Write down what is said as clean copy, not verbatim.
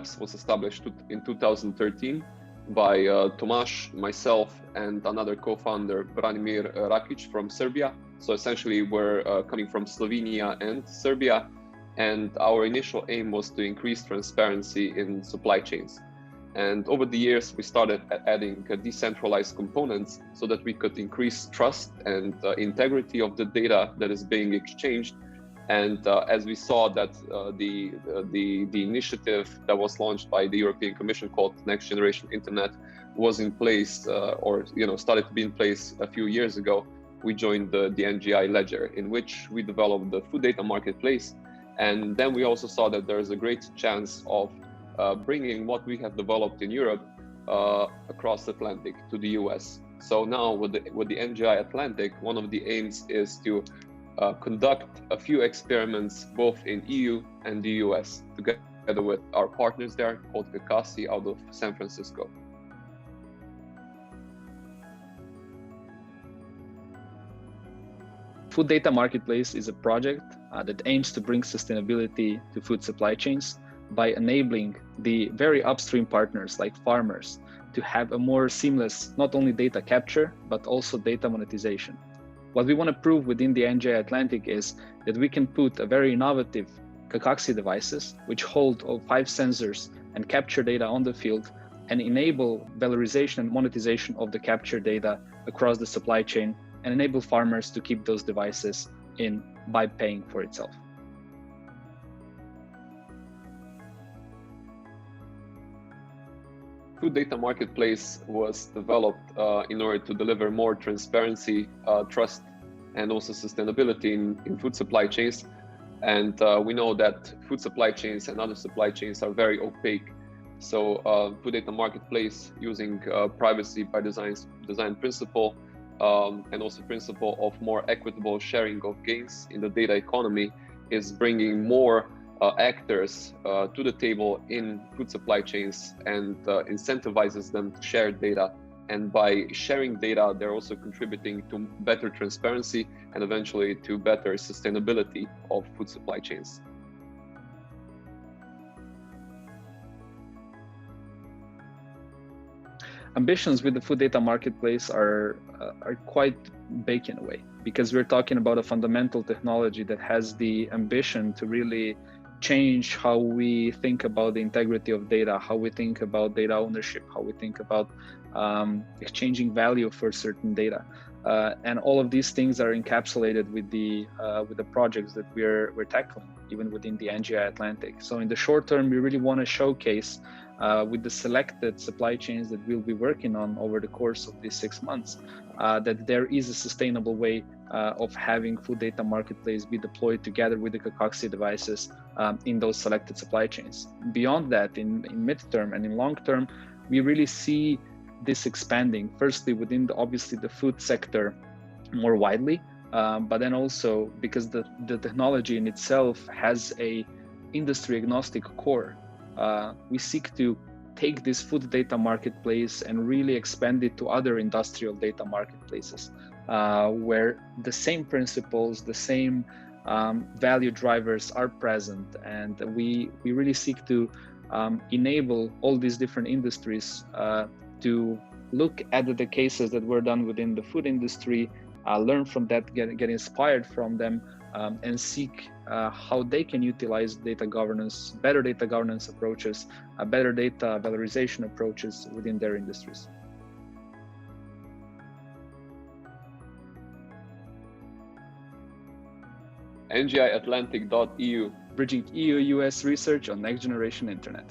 Labs was established in 2013 by Tomasz, myself, and another co-founder, Branimir Rakic from Serbia. So essentially, we're coming from Slovenia and Serbia, and our initial aim was to increase transparency in supply chains. And over the years, we started adding decentralized components so that we could increase trust and integrity of the data that is being exchanged. And as we saw that the initiative that was launched by the European Commission called Next Generation Internet was in place, or started to be in place a few years ago, we joined the NGI Ledger, in which we developed the food data marketplace. And then we also saw that there is a great chance of bringing what we have developed in Europe across Atlantic to the US. So now with the NGI Atlantic, one of the aims is to conduct a few experiments both in EU and the US, together with our partners there called Kakaxi out of San Francisco. Food Data Marketplace is a project that aims to bring sustainability to food supply chains by enabling the very upstream partners like farmers to have a more seamless, not only data capture, but also data monetization. What we want to prove within the NGI Atlantic is that we can put a very innovative Kakaxi devices, which hold all 5 sensors and capture data on the field, and enable valorization and monetization of the capture data across the supply chain, and enable farmers to keep those devices in by paying for itself. Food Data Marketplace was developed in order to deliver more transparency, trust, and also sustainability in food supply chains. And we know that food supply chains and other supply chains are very opaque. So Food Data Marketplace, using privacy by design principle, and also principle of more equitable sharing of gains in the data economy, is bringing more actors to the table in food supply chains and incentivizes them to share data. And by sharing data, they're also contributing to better transparency and eventually to better sustainability of food supply chains. Ambitions with the Food Data Marketplace are quite big in a way, because we're talking about a fundamental technology that has the ambition to really change how we think about the integrity of data, how we think about data ownership, how we think about exchanging value for certain data, and all of these things are encapsulated with the projects that we're tackling, even within the NGI Atlantic. So in the short term, we really want to showcase with the selected supply chains that we'll be working on over the course of these 6 months, that there is a sustainable way of having Food Data Marketplace be deployed together with the Kakaxi devices in those selected supply chains. Beyond that, in midterm and in long term, we really see this expanding, firstly within obviously the food sector more widely, but then also because the technology in itself has a industry agnostic core. We seek to take this Food Data Marketplace and really expand it to other industrial data marketplaces, where the same principles, the same value drivers are present. And we really seek to enable all these different industries to look at the cases that were done within the food industry, learn from that, get inspired from them, and seek how they can utilize data governance, better data governance approaches, better data valorization approaches within their industries. NGIatlantic.eu, bridging EU-US research on next generation internet.